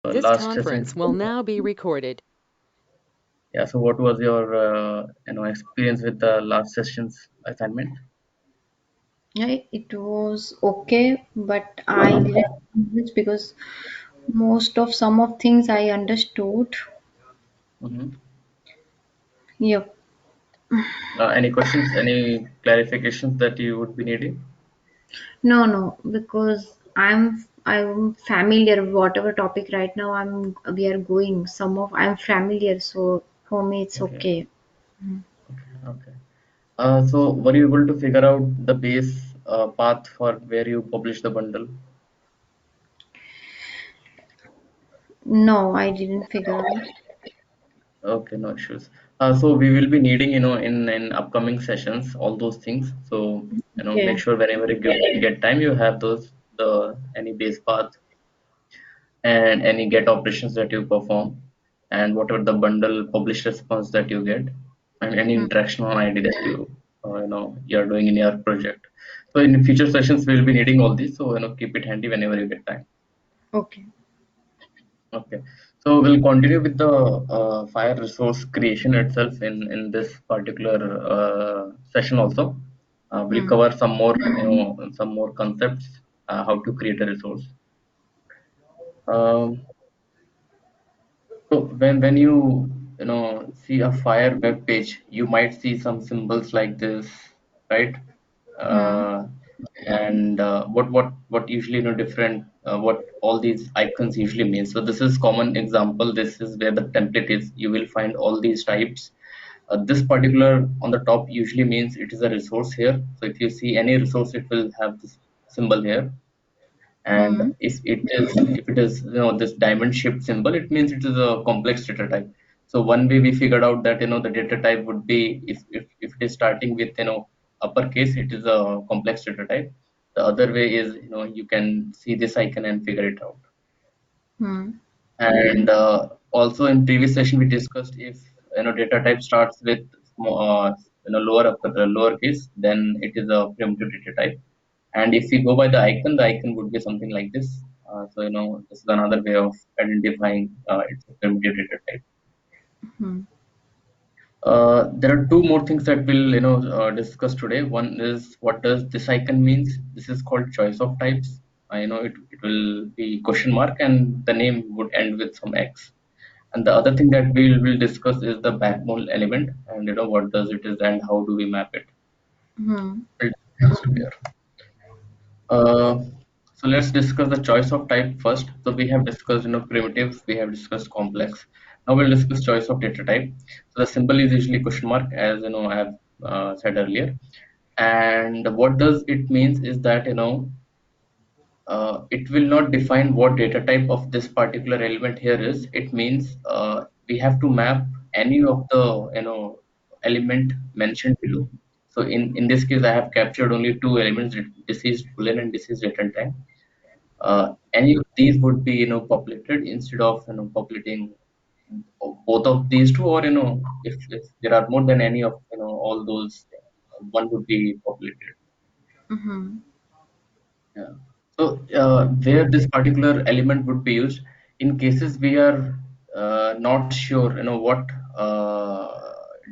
This last session. conference will now be recorded. Yeah, so what was your experience with the last session's assignment? It was okay, but I didn't finish because most of some of things I understood. Hmm. Yep. Any questions, any clarifications that you would be needing? No, no, because I'm familiar with whatever topic right now we are going. Some of I'm familiar, so for me it's Okay, okay. okay. So were you able to figure out the base path for where you publish the bundle? No, I didn't figure out. Okay, no issues. So we will be needing, in upcoming sessions, all those things. So, make Okay. sure whenever you get time, you have those, the any base path and any get operations that you perform, and whatever the bundle publish response that you get, and any Hmm. interaction on ID that you're doing in your project. So in future sessions, we'll be needing all these. So, keep it handy whenever you get time. Okay. Okay, so we'll continue with the fire resource creation itself in this particular session also. We'll Hmm. cover some more concepts, how to create a resource. Um, so when you see a fire web page, you might see some symbols like this, right? Hmm. uh, and what usually different, what all these icons usually mean. So this is common example, this is where the template is. You will find all these types. This particular on the top usually means it is a resource here. So if you see any resource, it will have this symbol here. And Hmm. if it is this diamond shaped symbol, it means it is a complex data type. So one way we figured out that the data type would be, if it is starting with uppercase, it is a complex data type. The other way is, you can see this icon and figure it out. Hmm. And also in previous session we discussed, if data type starts with lowercase, then it is a primitive data type. And if we go by the icon would be something like this. So this is another way of identifying it's a primitive data type. Hmm. There are two more things that we'll discuss today. One is, what does this icon means? This is called choice of types. It will be question mark and the name would end with some X. And the other thing that we will discuss is the backbone element, and what does it is and how do we map it. Hmm. We'll discuss together. Uh, so let's discuss the choice of type first. So we have discussed primitive, we have discussed complex. Now we'll discuss choice of data type. So the symbol is usually question mark, as I have said earlier. And what does it means is that it will not define what data type of this particular element here is. It means we have to map any of the element mentioned below. So in this case, I have captured only two elements: deceased boolean and deceased return time. Any of these would be populated instead of populating both of these two, or if there are more than any of all those, one would be populated. Hmm. Yeah. So where this particular element would be used in cases we are not sure what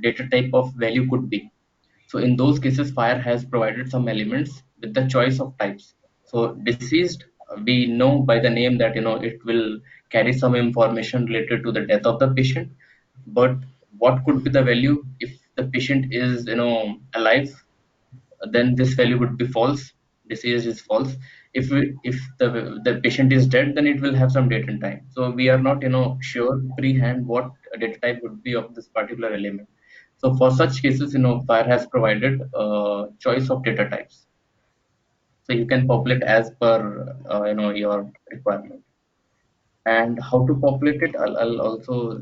data type of value could be. So in those cases, Fire has provided some elements with the choice of types. So deceased, we know by the name that it will carry some information related to the death of the patient. But what could be the value if the patient is alive? Then this value would be false. Deceased is false. If the patient is dead, then it will have some date and time. So we are not sure pre-hand what data type would be of this particular element. So for such cases, Fire has provided choice of data types. So you can populate as per your requirement. And how to populate it, I'll also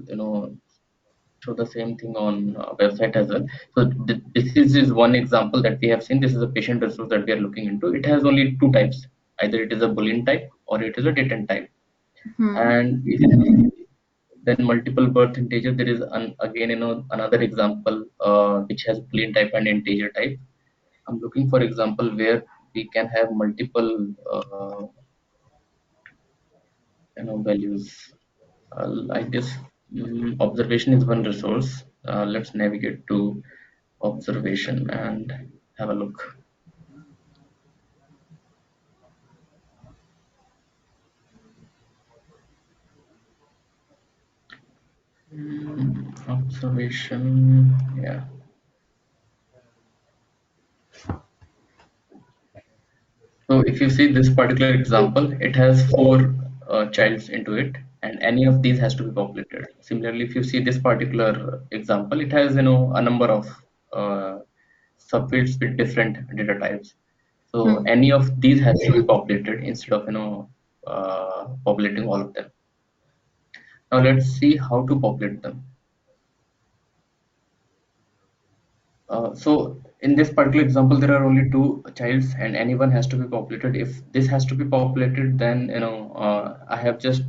show the same thing on website as well. So this is one example that we have seen. This is a patient resource that we are looking into. It has only two types. Either it is a Boolean type or it is a datant type. Hmm. And then multiple birth integer. There is again another example which has Boolean type and integer type. I'm looking for example where we can have multiple values. I guess observation is one resource. Let's navigate to observation and have a look. Observation, yeah. So if you see this particular example, it has four childs into it, and any of these has to be populated. Similarly, if you see this particular example, it has a number of uh, subfields with different data types. So Hmm. any of these has to be populated instead of populating all of them. Now let's see how to populate them. So in this particular example, there are only two childs, and anyone has to be populated. If this has to be populated, then I have just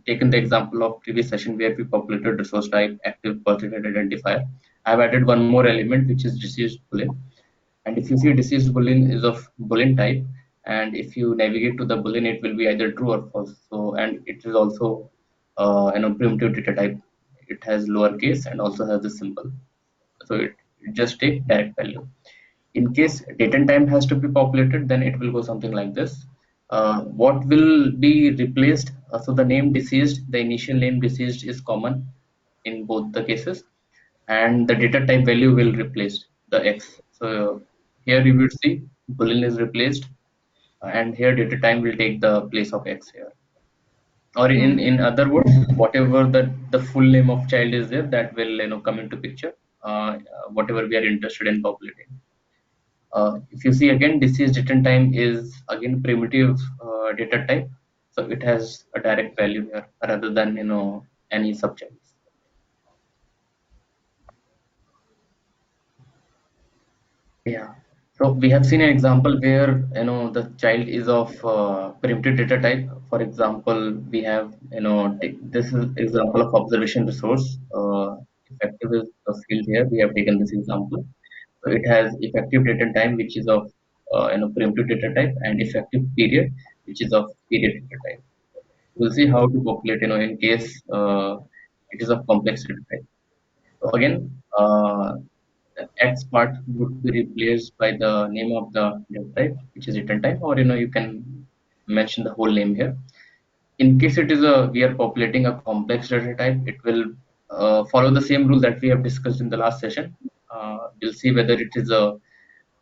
taken the example of previous session where we populated resource type, active birth rate identifier. I've added one more element which is deceased boolean. And if you see deceased boolean is of boolean type, and if you navigate to the boolean, it will be either true or false. So and it is also primitive data type. It has lowercase and also has the symbol. So it just take direct value. In case date and time has to be populated, then it will go something like this. What will be replaced? So the name deceased, the initial name deceased is common in both the cases, and the data type value will replace the x. So here you will see boolean is replaced, and here data time will take the place of x here. Or in Hmm. in other words, whatever the full name of child is there, that will come into picture. Whatever we are interested in populating. If you see again, deceased return time is again primitive data type, so it has a direct value here rather than any subjects. Yeah. So we have seen an example where the child is of primitive data type. For example, we have this is example of observation resource. Effective is the field here. We have taken this example. So it has effective date and time, which is of primitive data type, and effective period, which is of period data type. We'll see how to populate, in case it is of complex data type. So again, the X part would be replaced by the name of the data type, which is return time, or you can mention the whole name here. In case it is we are populating a complex data type, it will follow the same rule that we have discussed in the last session. We'll see whether it is a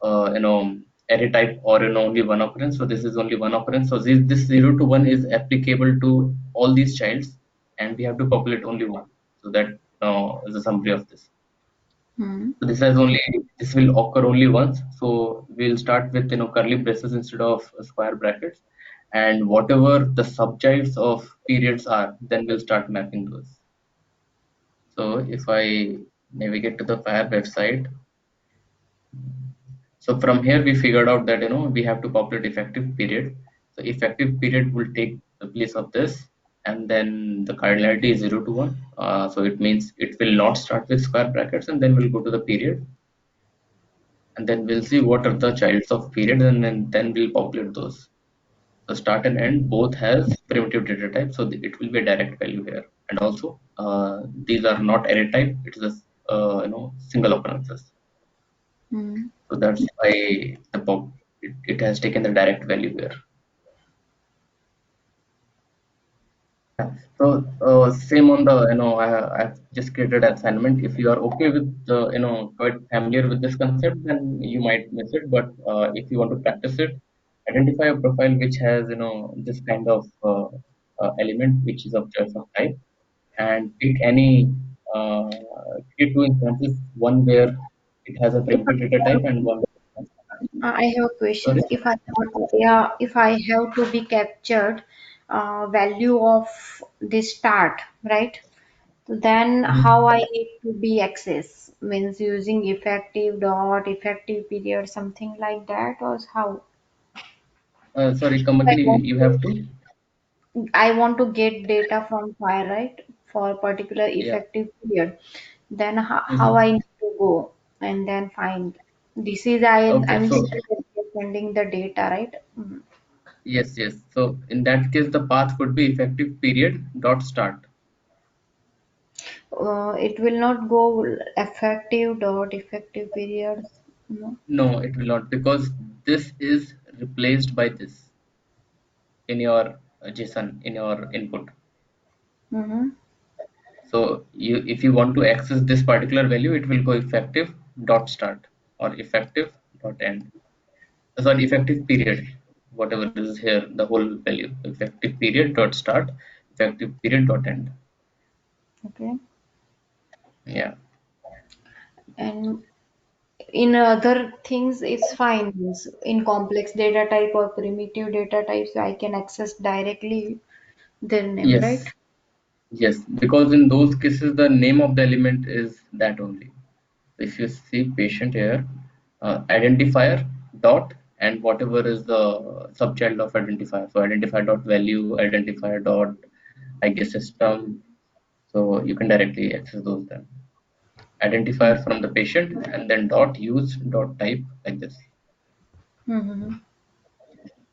array type or only one occurrence. So this is only one occurrence. So this 0 to 1 is applicable to all these childs, and we have to populate only one. So that is the summary of this. Hmm. So this will occur only once. So we'll start with curly braces instead of square brackets, and whatever the subchilds of periods are, then we'll start mapping those. So if I navigate to the FIRE website, so from here we figured out that we have to populate effective period. So effective period will take the place of this, and then the cardinality is 0 to 1. So it means it will not start with square brackets, and then we'll go to the period, and then we'll see what are the childs of periods, and then we'll populate those. So start and end both has primitive data type, so it will be a direct value here. And also these are not array type; it is a single occurrences. Hmm. So that's why it has taken the direct value here. Yeah. So same on the I've just created assignment. If you are okay with quite familiar with this concept, then you might miss it. But if you want to practice it, identify a profile which has this kind of element which is of choice of type, and pick any uh, pick two instances. One where it has a If primitive data type and one. I have Sorry. questions. If I have to be captured value of this start, right? So then Mhm. how I need to be access means using effective dot effective period something like that or how Sorry, come I again. You, want you to have to. I want to get data from fire right for a particular Yeah. effective period. Then how Mhm. I need to go and then find this is Okay. I'm So sending the data right. Mhm. Yes, yes. So in that case, the path would be effective period dot start. It will not go effective dot effective periods. No. No, it will not, because this is replaced by this in your JSON, in your input. Mm-hmm. So if you want to access this particular value, it will go effective dot start or effective dot end. Sorry, effective period, whatever is here, the whole value, effective period dot start, effective period dot end. Okay. Yeah. And in other things, it's fine. Means in complex data type or primitive data types, I can access directly their name, right? Yes. Yes. Because in those cases, the name of the element is that only. If you see patient here, identifier dot and whatever is the subchild of identifier. So identifier dot value, identifier dot I guess system. So you can directly access those then. Identifier from the patient and then dot use dot type like this. Mm-hmm.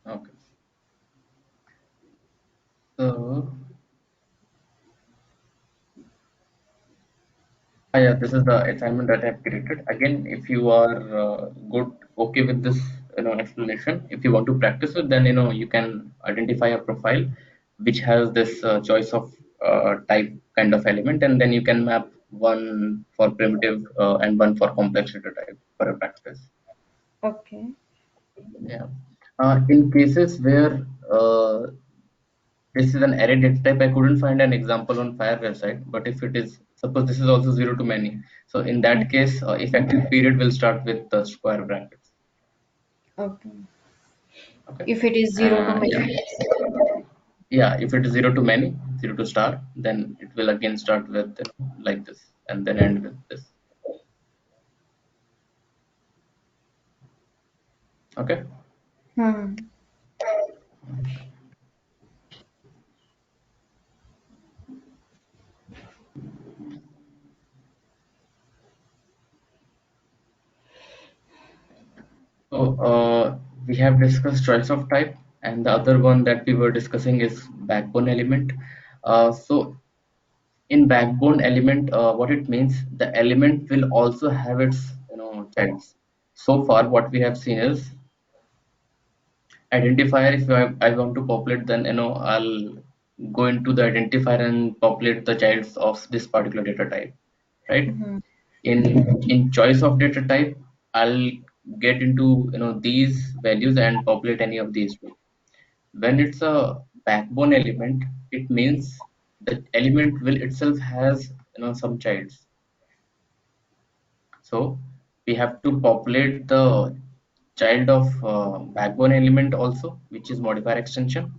Okay. So yeah, this is the assignment that I have created. Again, if you are good, okay with this, explanation, if you want to practice it, then you can identify a profile which has this choice of type kind of element, and then you can map one for primitive and one for complex data type for a practice. Okay. Yeah. In cases where this is an array data type, I couldn't find an example on Fire website, but if it is, suppose this is also 0 to many. So in that case, effective period will start with the square brackets. Okay. Okay. If it is zero to Yeah. many. Yeah. If it is 0 to many, 0 to star, then it will again start with like this and then end with this. Okay. Hmm. So we have discussed choice of type, and the other one that we were discussing is backbone element. So in backbone element, what it means, the element will also have its childs. So far what we have seen is identifier. If I want to populate, then I'll go into the identifier and populate the childs of this particular data type, right? Hmm. In choice of data type, I'll get into these values and populate any of these two. When it's a backbone element, it means the element will itself has some childs. So we have to populate the child of backbone element also, which is modifier extension.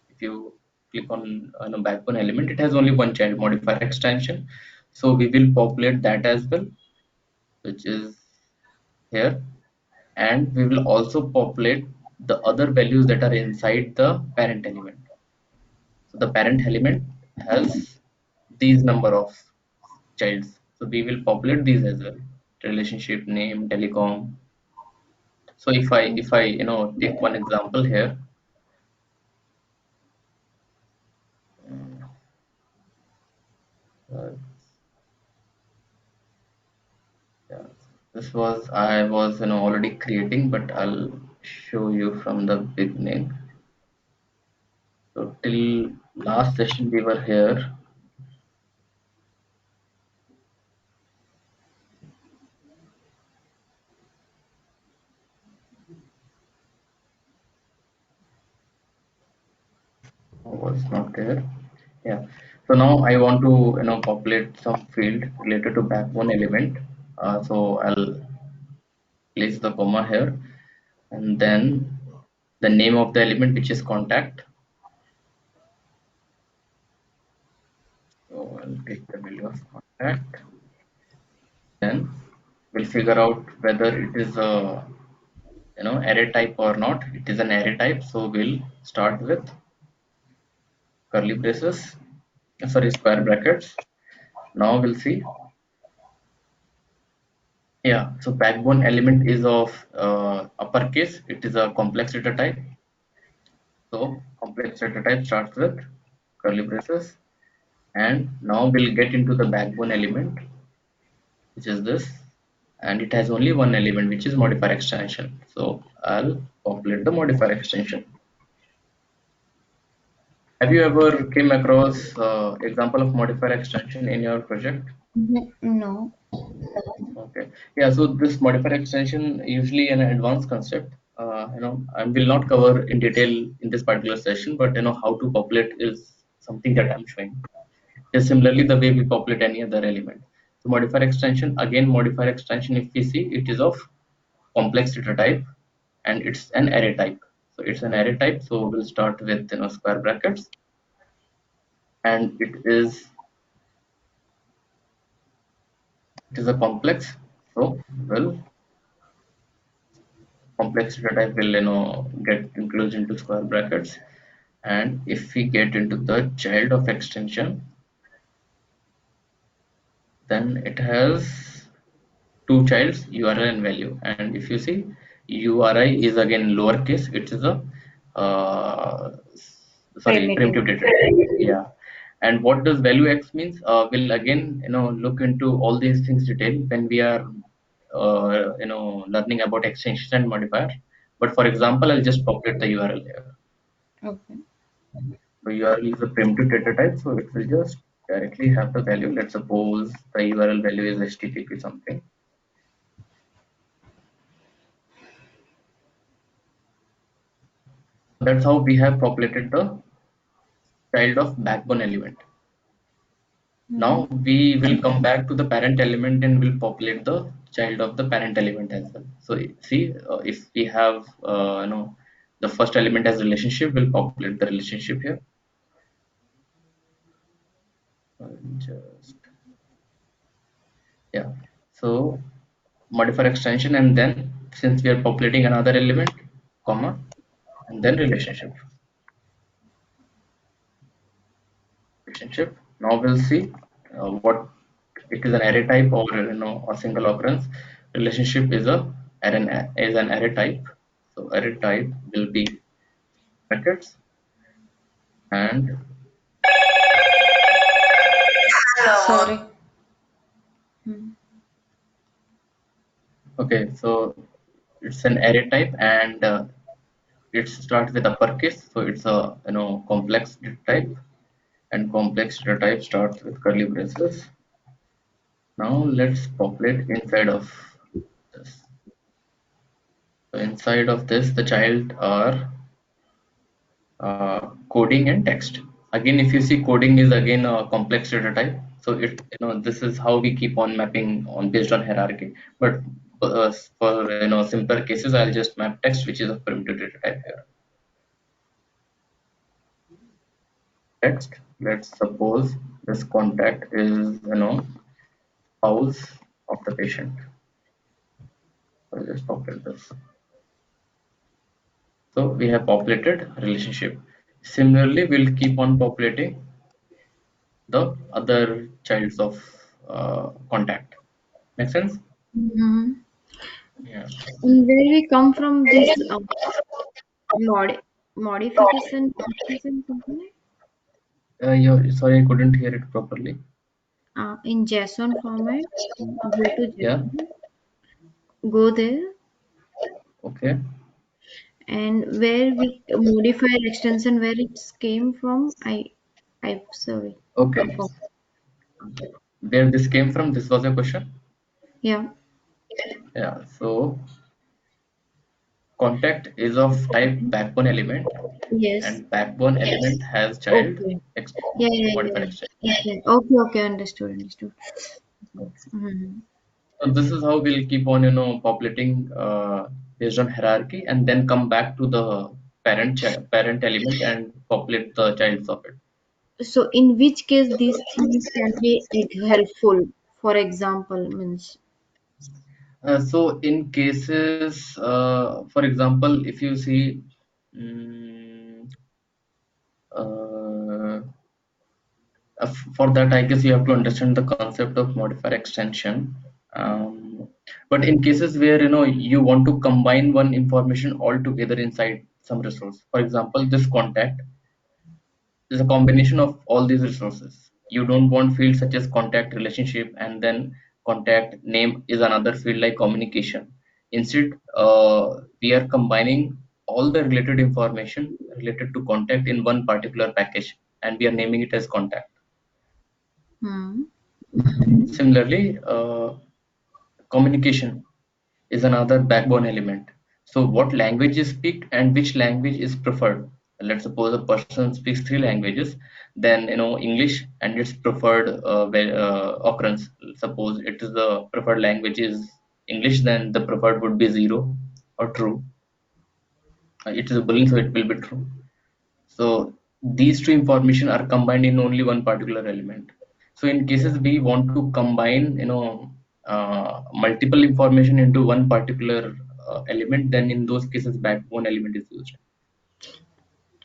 If you click on a backbone element, it has only one child, modifier extension. So we will populate that as well, which is here, and we will also populate the other values that are inside the parent element. So the parent element has these number of childs. So we will populate these as well. Relationship, name, telecom. So if I take one example here, uh, yeah, this was I was already creating, but I'll show you from the beginning. So till last session we were here. Was not there. Yeah. So now I want to populate some field related to backbone element. So I'll place the comma here, and then the name of the element, which is contact. So I'll take the value of contact. Then we'll figure out whether it is a array type or not. It is an array type, so we'll start with curly braces. Sorry, square brackets. Now we'll see. Yeah, so backbone element is of uppercase. It is a complex data type. So complex data type starts with curly braces, and now we'll get into the backbone element, which is this, and it has only one element, which is modifier extension. So I'll populate the modifier extension. Have you ever came across example of modifier extension in your project? No. Okay. Yeah, so this modifier extension usually an advanced concept. I will not cover in detail in this particular session, but how to populate is something that I'm showing. Just similarly the way we populate any other element. So modifier extension, again modifier extension, if we see, it is of complex data type and it's an array type. So it's an array type. So we'll start with square brackets, and it is a complex. So well, complex data type will get enclosed into square brackets, and if we get into the child of extension, then it has two childs, URI and value. And if you see, URI is again lowercase, it is a Primitive. primitive data type. Yeah. And what does value x means? We'll again look into all these things detail when we are learning about extension and modifier. But for example, I'll just populate the URL here. Okay. So URL is a primitive data type, so it will just directly have the value. Let's suppose the URL value is HTTP something. That's how we have populated the child of backbone element. Now we will come back to the parent element and will populate the child of the parent element as well. So see, if we have the first element as relationship, we'll populate the relationship here. Just yeah. So modifier extension, and then since we are populating another element, comma, and then relationship. Now we'll see what it is, an array type or or single occurrence. Relationship is an array type. So array type will be brackets, and Sorry. Hmm. okay, so it's an array type, and it starts with uppercase, so it's a complex data type, and complex data type starts with curly braces. Now let's populate inside of this. So inside of this, the child are coding and text. Again, if you see, coding is again a complex data type. So this is how we keep on mapping on based on hierarchy. But for simpler cases, I'll just map text, which is a primitive data type here. Text. Let's suppose this contact is spouse of the patient. I'll just populate this. So we have populated relationship. Similarly, we'll keep on populating the other childs of contact. Make sense? Mm-hmm. Yeah. And where we come from this mod modification something like Sorry, I couldn't hear it properly. in JSON format. Go to Yeah. JSON, go there, Okay. and where we modifier extension where it came from. I sorry. I Okay. forgot. Where this came from? This was a question. Yeah. Yeah. So contact is of type backbone element, Yes. and backbone element has child Okay. ex Yeah, yeah, modifier yeah. extension. Okay. Okay. Okay. Understood. Understood. Okay. Mm-hmm. So this is how we'll keep on populating based on hierarchy, and then come back to the parent element and populate the childs of it. So, in which case these things can be helpful? For example, means So in cases, for example, if you see, mm, uh, for that, I guess you have to understand the concept of modifier extension. But in cases where you want to combine one information all together inside some resource. For example, this contact is a combination of all these resources. You don't want fields such as contact, relationship, and then contact name is another field like communication. Instead, we are combining all the related information related to contact in one particular package, and we are naming it as contact. Hmm. Similarly, communication is another backbone element. So what language is speak and which language is preferred. Let's suppose a person speaks three languages, then English and its preferred occurrence. Suppose it is the preferred language is English, then the preferred would be zero or true. It is a Boolean, so it will be true. So these two information are combined in only one particular element. So in cases we want to combine, multiple information into one particular element, then in those cases backbone element is used.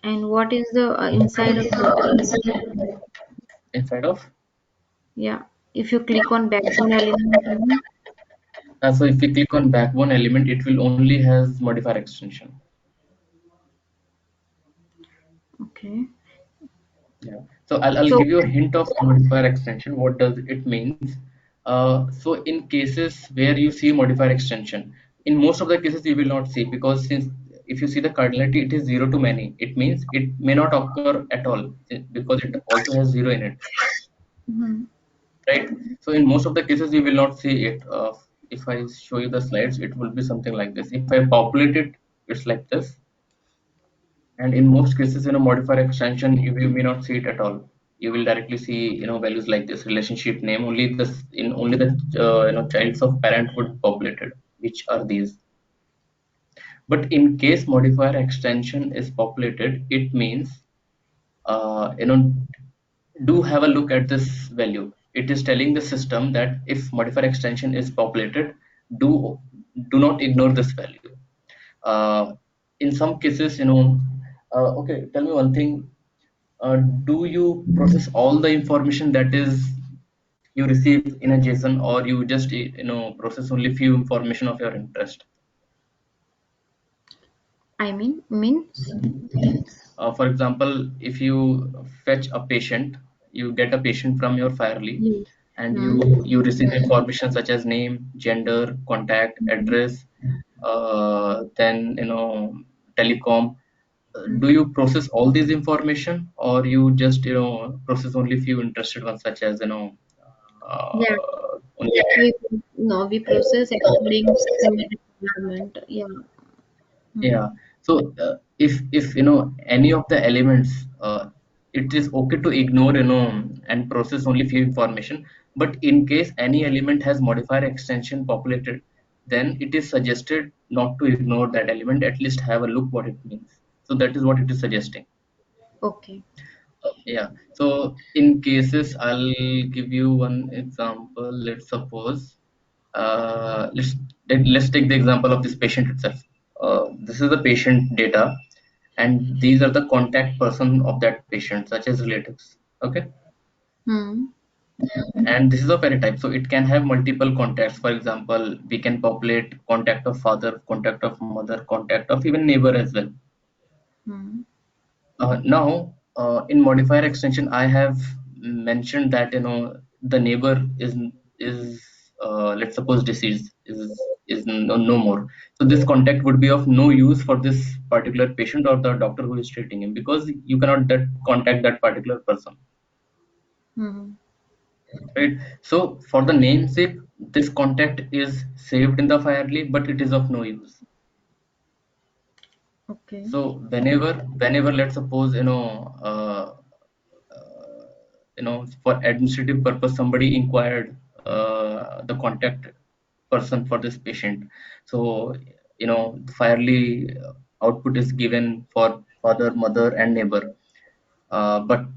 And what is the inside of backbone? Inside of, Yeah. If you click on backbone element, then- so if we click on backbone element, it will only has modifier extension. okay. Yeah. So I'll So give you a hint of modifier extension. What does it means? So in cases where you see modifier extension, in most of the cases you will not see, because since if you see the cardinality, it is zero to many. It means it may not occur at all because it also has zero in it, mhm. right? So in most of the cases you will not see it. If I show you the slides, it will be something like this. If I populate it, it's like this. And in most cases, modifier extension, you may not see it at all. You will directly see, values like this relationship name. Only this in only the childs of parent would populated, which are these. But in case modifier extension is populated, it means do have a look at this value. It is telling the system that if modifier extension is populated, do do not ignore this value. Uh, in some cases, okay, tell me one thing. Do you process all the information that is you receive in a JSON, or you just process only few information of your interest? I mean, means. For example, if you fetch a patient, you get a patient from your Firely, Yes. and Hmm. you receive information such as name, gender, contact, address, then telecom. Do you process all these information, or you just process only few interested ones such as Yeah. only. We no, we process according to systematic environment. Yeah. Hmm. Yeah. So if any of the elements, it is okay to ignore and process only few information. But in case any element has modifier extension populated, then it is suggested not to ignore that element. At least have a look what it means. So that is what it is suggesting. Okay. Yeah. So in cases, I'll give you one example. Let's suppose, let's take the example of this patient itself. This is the patient data, and these are the contact person of that patient, such as relatives. Okay. Hmm. And this is of any type, so it can have multiple contacts. For example, we can populate contact of father, contact of mother, contact of even neighbor as well. Hmm. Now, in modifier extension, I have mentioned that the neighbor is let's suppose deceased, is no more. So this contact would be of no use for this particular patient or the doctor who is treating him, because you cannot contact that particular person, Hmm. right? So for the namesake, this contact is saved in the Firely, but it is of no use. Okay. So whenever let's suppose uh, for administrative purpose somebody inquired the contact person for this patient, so Firely output is given for father, mother, and neighbor. But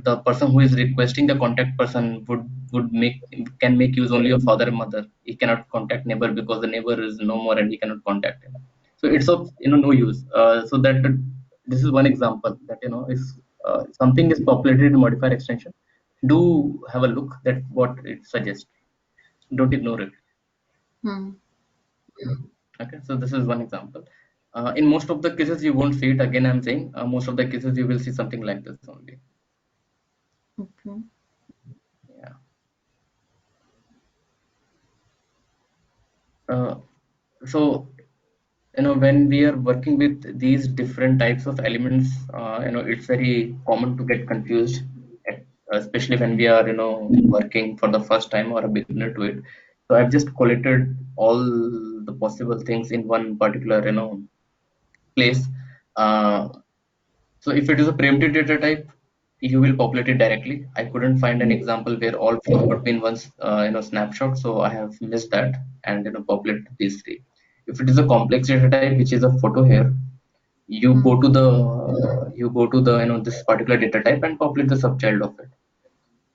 the person who is requesting the contact person would make can make use only of father and mother. He cannot contact neighbor because the neighbor is no more and he cannot contact him. So it's of no use. So that this is one example that if something is populated in modifier extension, do have a look that what it suggests. Don't ignore it. Hmm. Okay, so this is one example. In most of the cases, you won't see it. Again, I'm saying most of the cases you will see something like this only. Okay. Yeah. Uh, so when we are working with these different types of elements, it's very common to get confused, eh, especially when we are working for the first time or a beginner to it. So I've just collected all the possible things in one particular place. uh, so if it is a primitive data type, you will populate it directly. I couldn't find an example where all four would be in one snapshot, so I have missed that and populate these three. If it is a complex data type, which is a photo here, you go Hmm. to the this particular data type and populate the subchild of it.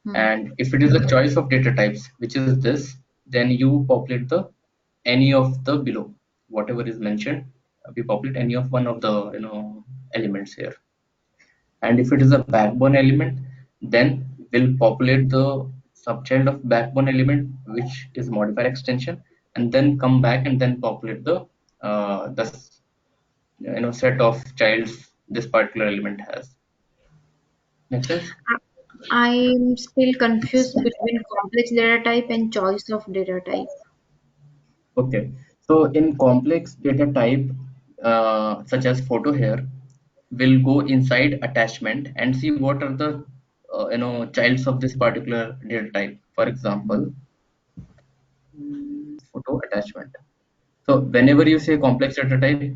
Hmm. And if it is a choice of data types, which is this, then you populate the any of the below, whatever is mentioned. We populate any of one of the elements here. And if it is a backbone element, then we'll populate the subchild of backbone element, which is modifier extension, and then come back and then populate the set of childs this particular element has. Make sense? I'm still confused between complex data type and choice of data type. Okay. So in complex data type, such as photo here, we'll go inside attachment and see what are the childs of this particular data type. For example, photo attachment. So whenever you say complex data type,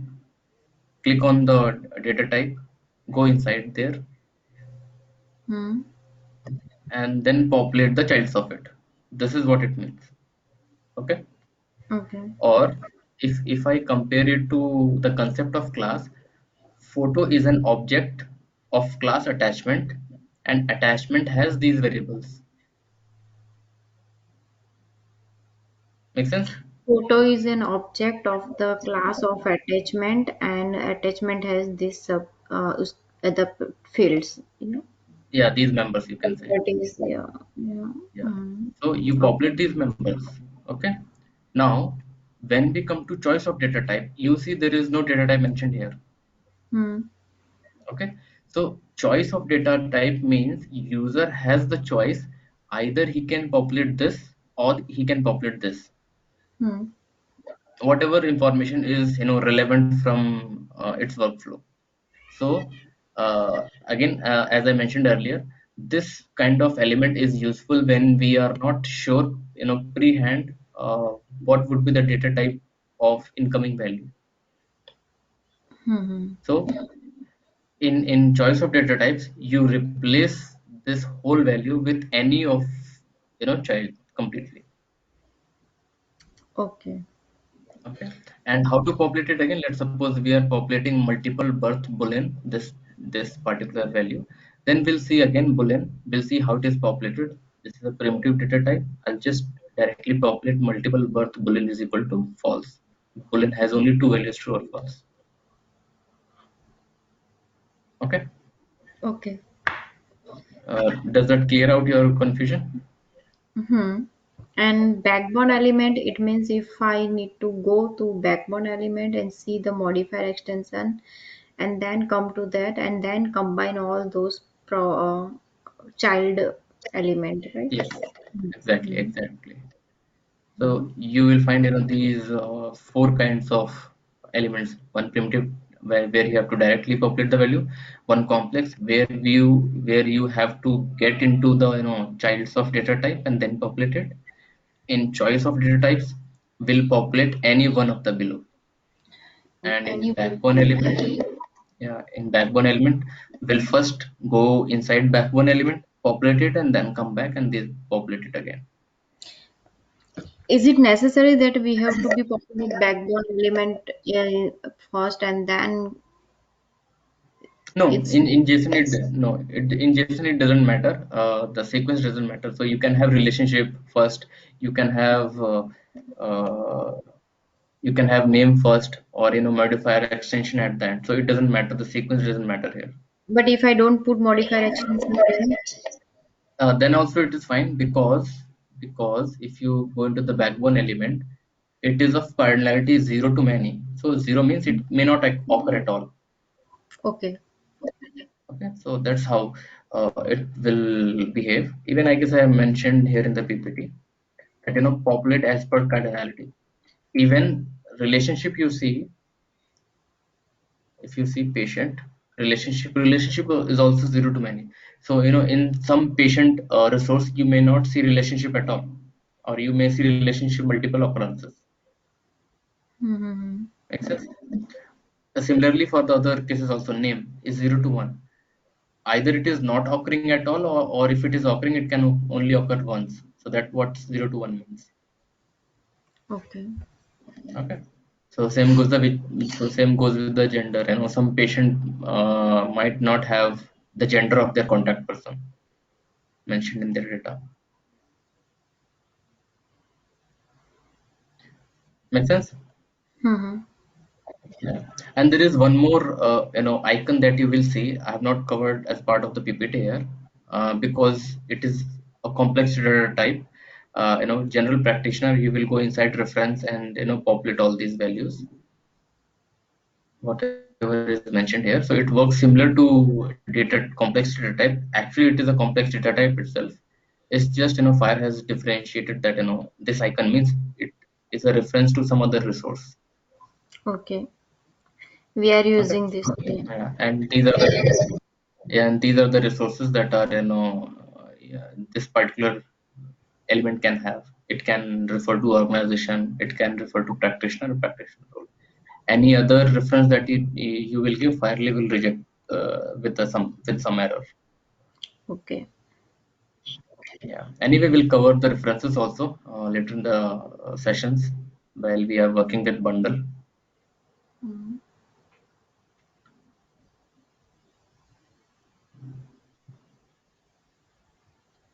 click on the data type, go inside there, Hmm. and then populate the childs of it. This is what it means. Okay. Okay. Or if I compare it to the concept of class, photo is an object of class attachment, and attachment has these variables. Make sense? Photo is an object of the class of attachment, and attachment has this the fields. Yeah, these members you can say. Properties. Yeah. Yeah. Yeah. Hmm. So you Okay. populate these members. Okay. Now, when we come to choice of data type, you see there is no data type mentioned here. Hmm. Okay. So choice of data type means user has the choice. Either he can populate this or he can populate this. Hmm. Whatever information is relevant from its workflow. So again, as I mentioned earlier, this kind of element is useful when we are not sure, pre-hand, what would be the data type of incoming value. Hmm. So in choice of data types, you replace this whole value with any of child completely. Okay. Okay. And how to populate it again? Let's suppose we are populating multiple birth boolean, this particular value. Then we'll see again boolean. We'll see how it is populated. This is a primitive data type. I'll just directly populate multiple birth boolean is equal to false. Boolean has only two values, true or false. Okay. Okay. Does that clear out your confusion? Hmm. And backbone element, it means if I need to go to backbone element and see the modifier extension and then come to that and then combine all those child element, right? Yes. Exactly. Hmm. Exactly. So you will find these four kinds of elements. One primitive where you have to directly populate the value. One complex where you have to get into the childs of data type and then populate it. In choice of data types, will populate any one of the below. And in Anyone. backbone element, yeah, in backbone element, will first go inside backbone element, populate it, and then come back and then populate it again. Is it necessary that we have to be populate backbone element first and then No, it's in JSON in JSON it doesn't matter. The sequence doesn't matter. So you can have relationship first. You can have uh, you can have name first, or modifier extension at the end. So it doesn't matter. The sequence doesn't matter here. but if I don't put modifier extension then Then also it is fine, because if you go into the backbone element, it is of cardinality 0 to many. So zero means it may not occur at all. Okay. Okay, so that's how it will behave. Even I guess I have mentioned here in the PPT that populate as per cardinality. Even relationship you see, if you see patient relationship is also zero to many. So in some patient resource you may not see relationship at all, or you may see relationship multiple occurrences. Mm-hmm. Makes sense. Similarly, for the other cases also, name is 0 to 1. Either it is not occurring at all, or if it is occurring, it can only occur once. So that what 0 to 1 means. Okay. Okay. So same goes with the gender. Some patient might not have the gender of their contact person mentioned in their data. Make sense? Mm-hmm. Yeah. And there is one more icon that you will see. I have not covered as part of the PPT here because it is a complex data type. General practitioner, you will go inside reference and populate all these values, whatever is mentioned here. So it works similar to data complex data type. Actually, it is a complex data type itself. It's just Fire has differentiated that this icon means it is a reference to some other resource. Okay. We are Okay. using this. Yeah. Yeah, and these are the yeah, and these are the resources that are yeah, this particular element can have. It can refer to organization. It can refer to practitioner role. Any other reference that you will give, Firely will reject with some error. Okay. Yeah. Anyway, we'll cover the references also later in the sessions while we are working with bundle. Mm-hmm.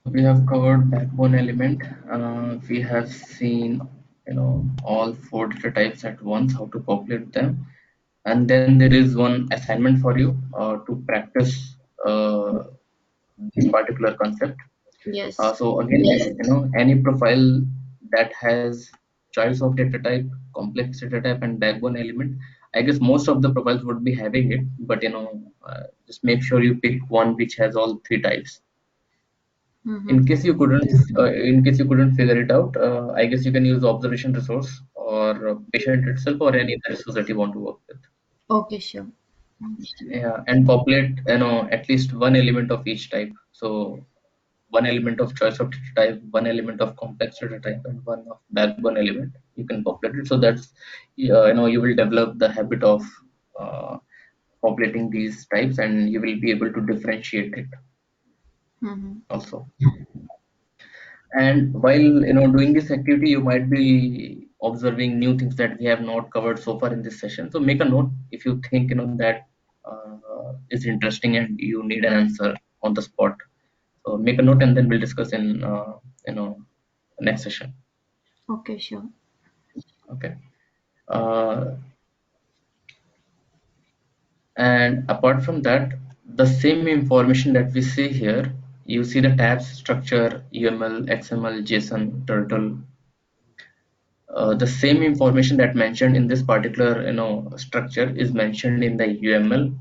We have covered backbone element. We have seen all four data types at once, how to populate them, and then there is one assignment for you to practice this particular concept. Yes. So again, any profile that has choice of data type, complex data type, and backbone element. I guess most of the profiles would be having it, but just make sure you pick one which has all three types. Mm-hmm. In case you couldn't figure it out, I guess you can use observation resource or patient itself or any other resource that you want to work with. Okay, sure. Yeah, and populate at least one element of each type. So one element of choice of data type, one element of complex data type, and one of backbone element. You can populate it. So that's you will develop the habit of uh, populating these types, and you will be able to differentiate it Mm-hmm. also. And while doing this activity, you might be observing new things that we have not covered so far in this session. So make a note if you think that is interesting and you need an answer on the spot. So make a note and then we'll discuss in you know next session. Okay, sure. Okay. Uh, and apart from that, the same information that we see here, you see the tabs structure, UML, XML, JSON, turtle. The same information that mentioned in this particular structure is mentioned in the UML,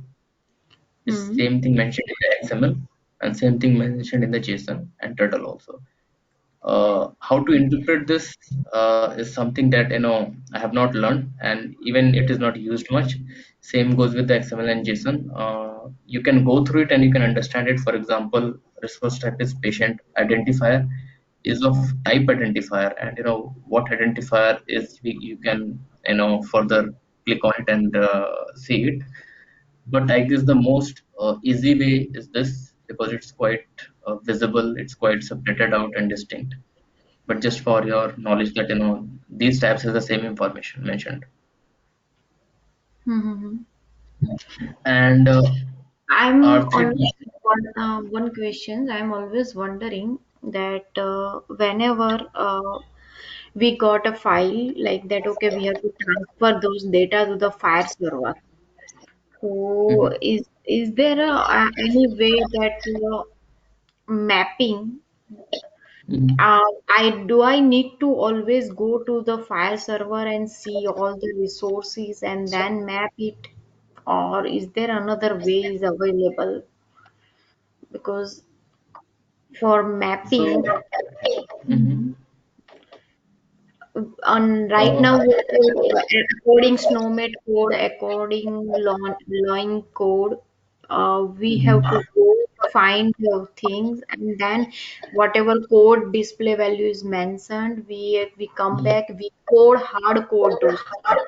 is Mm-hmm. same thing mentioned in the XML, and same thing mentioned in the JSON and turtle also. How to interpret this is something that I have not learned, and even it is not used much. Same goes with the XML and JSON. You can go through it and you can understand it. For example, resource type is patient, identifier is of type identifier, and what identifier is, you can further click on it and see it. But I guess the most easy way is this, because it's quite visible, it's quite separated out and distinct. But just for your knowledge that these tabs has the same information mentioned. Mm-hmm. And I'm R3. always one question. I'm always wondering that whenever we got a file like that, okay, we have to transfer those data to the fire server. So Mhm. is there any way that mapping Mhm. I need to always go to the file server and see all the resources and then map it, or is there another way is available? Because for So, mapping, mhm. on right uh, now, according SNOMED code, according line code, we have mhm, to go find the things, and then whatever code display value is mentioned, we come back, we hard code those things,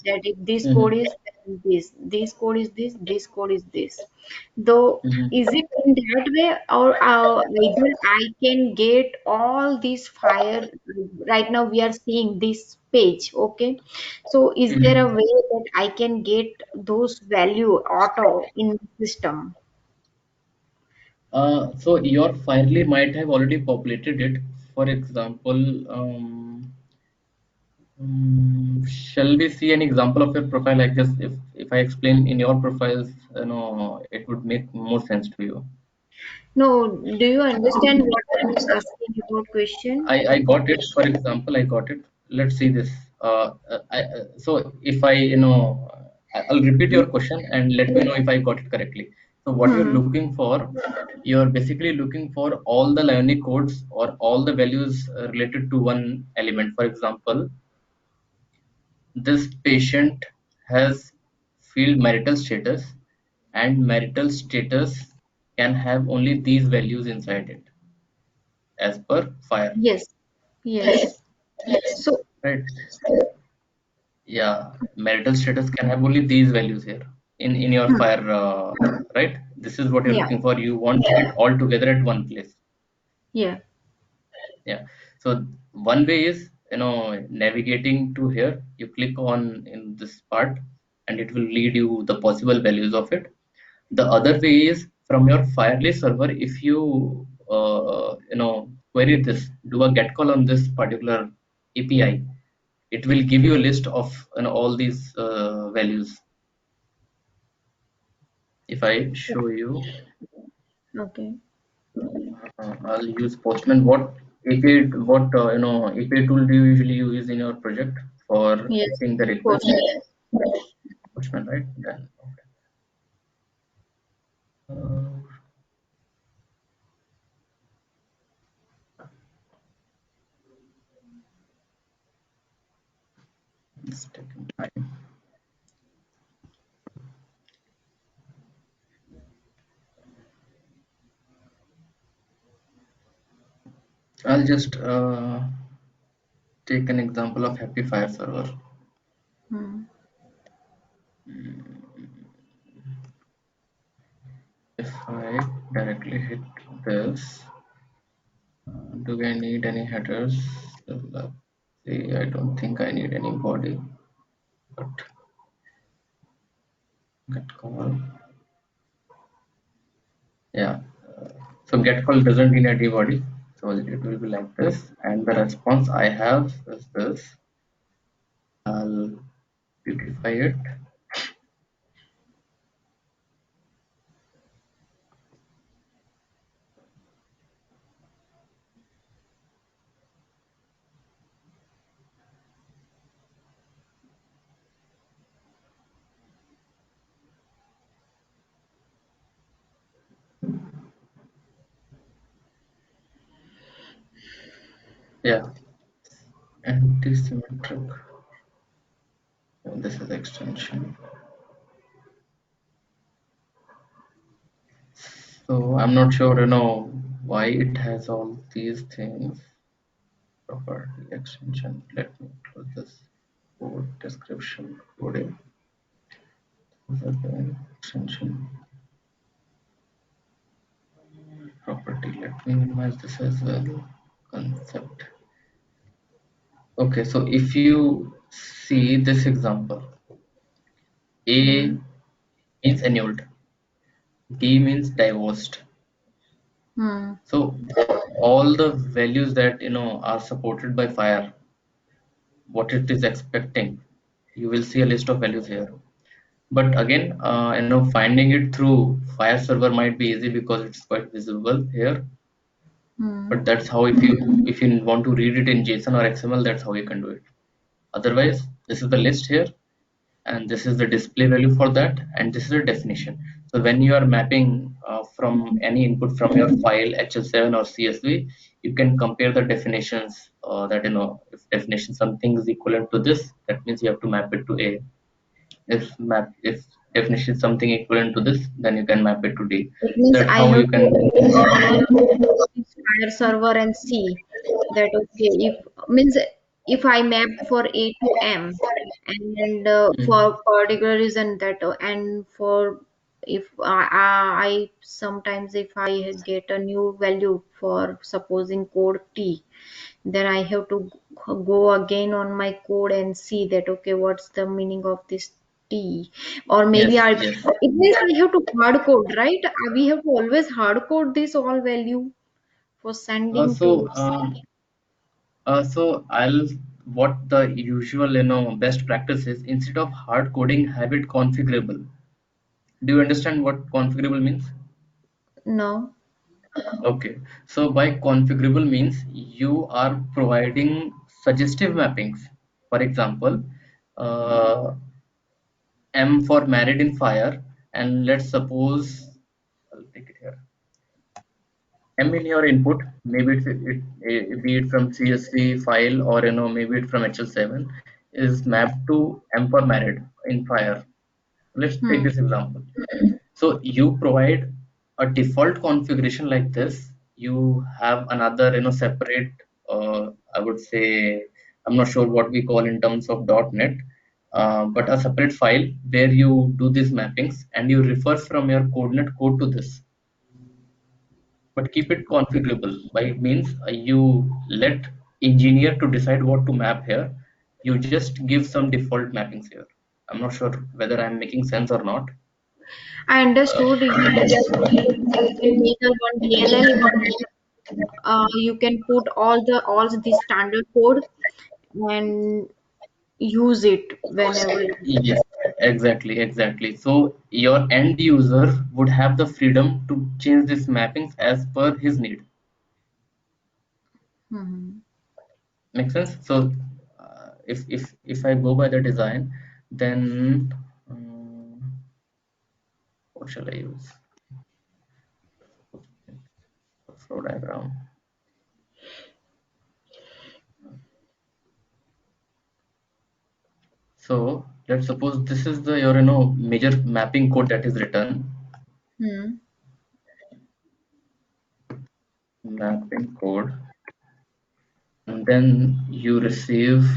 that if this code mhm, is this code is this code is this. Though, mhm, is it in that way, or either I can get all these fire right now we are seeing this page, okay? So, is there a mhm. way that I can get those value auto in the system? So your Firely might have already populated it. For example, shall we see an example of your profile like this? If I explain in your profiles, it would make more sense to you. No, do you understand what I'm asking about question? I got it. For example, I got it. Let's see this. So if I'll repeat your question and let me know if I got it correctly. So what you're Hmm. looking for, you're basically looking for all the Ionic codes or all the values related to one element. For example, this patient has field marital status, and marital status can have only these values inside it as per fire, Yes, yes. So, right? Yeah, marital status can have only these values here in your hmm, fire, right? This is what you're yeah, looking for. You want it all together at one place. yeah. Yeah. So one way is navigating to here. You click on in this part, and it will lead you the possible values of it. The other way is from your Firely server. If you query this, do a get call on this particular API, it will give you a list of all these values. If I show you, Okay. I'll use Postman. What API, what API tool do you usually use in your project for Yes, getting the request? Postman. Postman, right? Then uh, it's taking time. I'll just take an example of Happy Fire server. Hmm. If I directly hit this, do I need any headers? Let's see, I don't think I need any body, but get call. Yeah. So get call doesn't need any body. So it will be like this. And the response I have is this. I'll beautify it. Yeah. Anti-symmetric. And this is extension. So I'm not sure, why it has all these things. Property extension. Let me close this code description coding. Again, extension property. Let me minimize this as well. Concept. Okay, so if you see this example, A Hmm. means annulled, D means divorced. Hmm. So all the values that are supported by fire, what it is expecting, you will see a list of values here. But again, finding it through fire server might be easy because it's quite visible here. Hmm. But that's how, if you want to read it in JSON or XML, that's how you can do it. Otherwise, this is the list here, and this is the display value for that, and this is a definition. So when you are mapping from any input from your file HL7 or CSV, you can compare the definitions, that if definition something is equivalent to this, that means you have to map it to A. If definition is something equivalent to this, then you can map it to D. It means That's I how have you to can. go to Fire server and see that okay if means if I map for A to M and Mm, for particular reason that and for if I sometimes if I get a new value for supposing code T, then I have to go again on my code and see that okay what's the meaning of this T, or maybe yes, I yes. it means I have to hard code, right? We have to always hard code this all value for Uh, sending so, to. uh, I'll what the usual best practice is, instead of hard coding, have it configurable. Do you understand what configurable means? No. Okay, so by configurable means you are providing suggestive mappings. For example, uh, M for married in fire, and let's suppose I'll take it here. M in your input, maybe be it from CSV file, or maybe it from HL7, is mapped to M for married in fire. Let's take Hmm. this example. So you provide a default configuration like this. You have another separate, I would say, I'm not sure what we call in terms of .NET, but a separate file where you do these mappings and you refer from your coordinate code to this, but keep it configurable. By it means, you let engineer to decide what to map here. You just give some default mappings here. I'm not sure whether I'm making sense or not. I uh, understood. You just you can make a one DLL that you can put all the standard code and use it whenever. yes, exactly, exactly. So your end user would have the freedom to change these mappings as per his need. Hmm. Make sense? So if I go by the design, then what shall I use? Flow diagram. So let's suppose this is the your major mapping code that is written. Hmm. Mapping code, and then you receive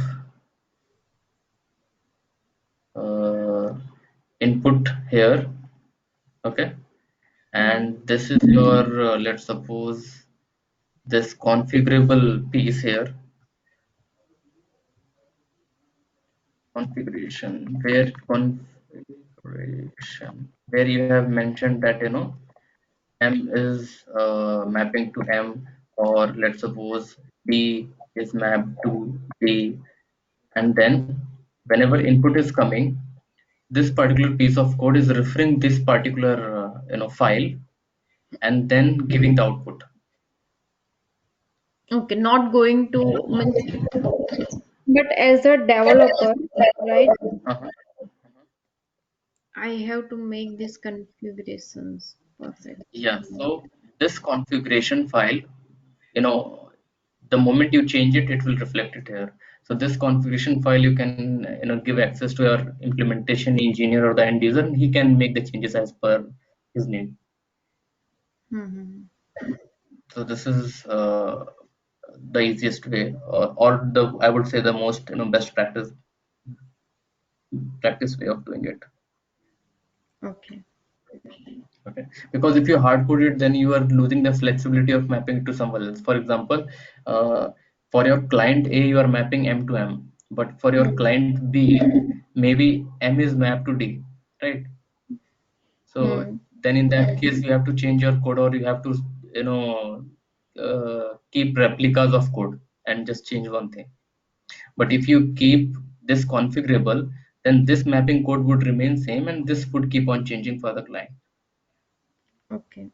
uh, input here. Okay, Hmm. and this is your let's suppose this configurable piece here, configuration where you have mentioned that M is mapping to M, or let's suppose D is mapped to D, and then whenever input is coming, this particular piece of code is referring this particular file, and then giving the output. Okay, not going to means, but as a developer, right? Uh-huh. I have to make these configurations perfect. Yeah, so this configuration file, you know the moment you change it, it will reflect it here. So this configuration file, you can give access to your implementation engineer or the end user, and he can make the changes as per his need. Hmm. So this is the easiest way, or the, I would say, the most best practice way of doing it. Okay. Okay, because if you hard code it, then you are losing the flexibility of mapping it to someone else. For example, uh, for your client A, you are mapping M to M, but for your Hmm. client B, maybe M is mapped to D, right? So Hmm. then in that case, you have to change your code, or you have to keep replicas of code and just change one thing. But if you keep this configurable, then this mapping code would remain same, and this would keep on changing for the client. Okay.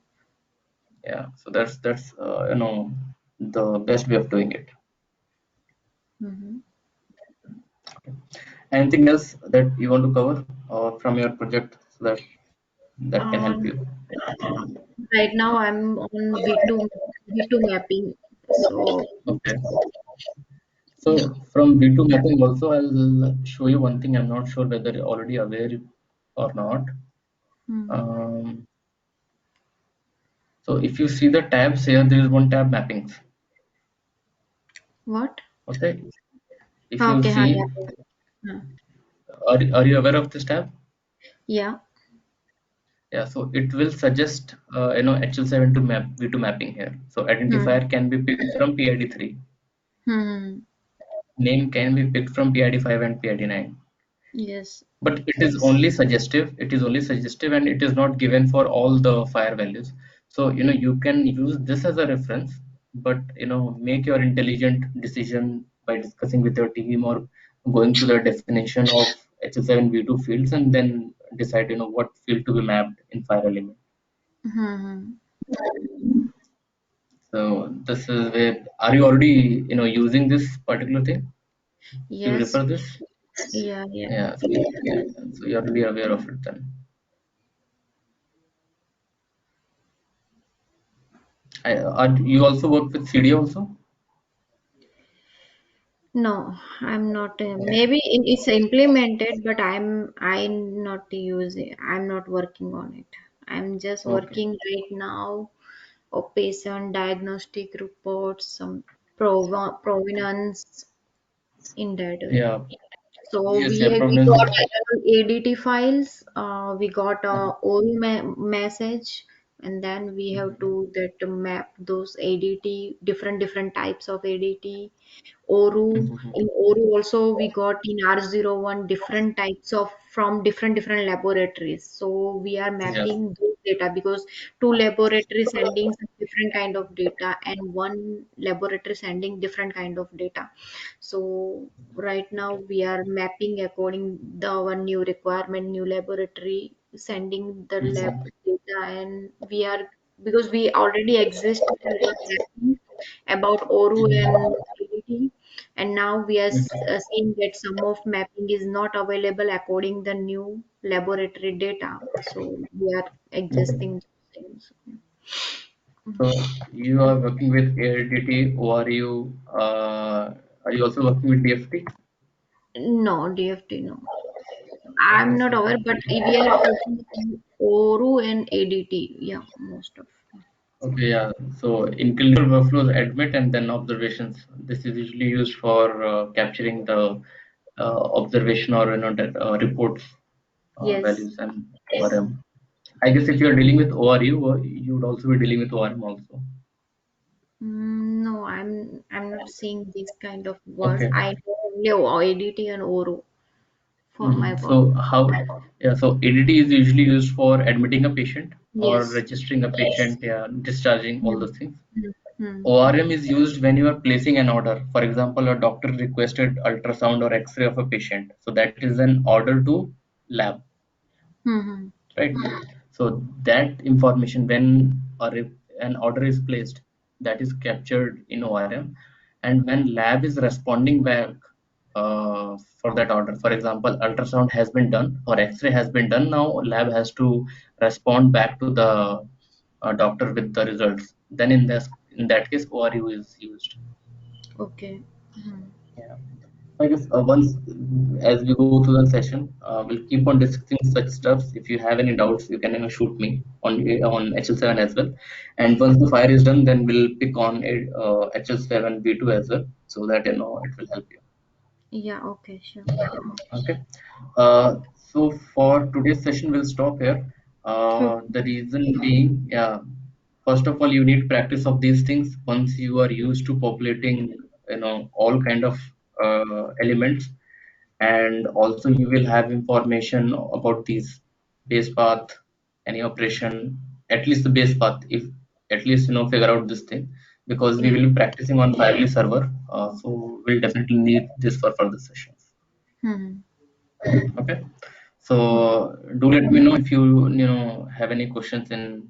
Yeah, so that's the best way of doing it. Mm-hmm. Anything else that you want to cover from your project so that can help Um, you? right now I'm on V2 mapping. So Okay. yeah. So from V2 mapping also, I'll show you one thing. I'm not sure whether you're already aware or not. Hmm. Um, so if you see the tabs here, there is one tab mappings. What? Okay. If you Okay, hi, see, yeah. are you aware of this tab? Yeah. Yeah. So it will suggest HL7 to map V2 mapping here. So Hmm. identifier can be picked from PID3. Hmm. Name can be picked from PID5 and PID9. Yes. But it is only suggestive. It is only suggestive, and it is not given for all the fire values. So you can use this as a reference, but make your intelligent decision by discussing with your team or going to the definition of HL7V2 fields, and then decide what field to be mapped in fire element. Hmm. So this is where, are you already using this particular thing? Do you Yes. refer this? Yeah, yeah. Yeah, so you're already aware of it then. You also work with CD also? No, I'm not. Maybe it's implemented, but I'm not using. I'm not working on it. I'm just Okay. working right now of patient diagnostic reports, some provenance in that way. Yeah. So Yes, yeah, we provenance. got ADT files. We got a ORU message, and then we have to that map those ADT different types of ADT. ORU. Mhm. In ORU also we got in R01 different types of from different laboratories. So we are Yeah. mapping those data because two laboratories sending some different kind of data and one laboratory sending different kind of data. So right now we are mapping according the our new requirement, new laboratory sending the lab Mhm. data, and we are because we already exist we are mapping about ORU and ADT, and now we are Mhm. seeing that some of mapping is not available according the new laboratory data. So we are Mhm. adjusting those things. So you are working with ALTT, or are you also working with DFT? No, DFT, no. Okay, I'm not so aware, but we are focusing on ORU and ADT. Yeah, most of. okay, yeah. So in clinical workflows, admit and then observations. This is usually used for capturing the observation or reports Yes. values and ORM. I guess if you are dealing with ORU, you would also be dealing with ORM also. No, I'm not seeing these kind of words. Okay. I know only ADT and ORU for my Mhm. work. So yeah, so ADT is usually used for admitting a patient or Yes. registering a patient, yeah, discharging, all Hmm. those things. Hmm. Hmm. ORM is used when you are placing an order. For example, a doctor requested ultrasound or X-ray of a patient. So that is an order to lab, Hmm. Hmm. right? So that information, when an order is placed, that is captured in ORM, and when lab is responding back for that order, for example, ultrasound has been done or X-ray has been done, now lab has to respond back to the doctor with the results. Then in that case, ORU is used. Okay. Hmm. Yeah. I guess once as we go through the session, we'll keep on discussing such stuffs. If you have any doubts, you can shoot me on HL7 as well. And once the fire is done, then we'll pick on HL7 V2 as well, so that it will help you. Yeah. Okay. Sure. Okay. So for today's session, we'll stop here. Okay. The reason being, yeah, first of all, you need practice of these things. Once you are used to populating, all kind of elements, and also you will have information about these base path, any operation, at least the base path. If at least figure out this thing, because we Yeah. will be practicing on Firely server, so we'll definitely need this for further sessions. Hmm. Okay. So Okay. do let me know if you have any questions in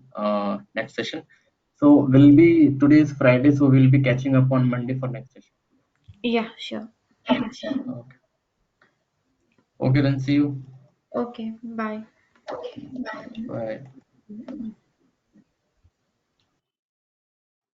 next session. So will be today's Friday, so we'll be catching up on Monday for next session. Yeah, sure. Okay. Okay, then see you. Okay, bye. Bye.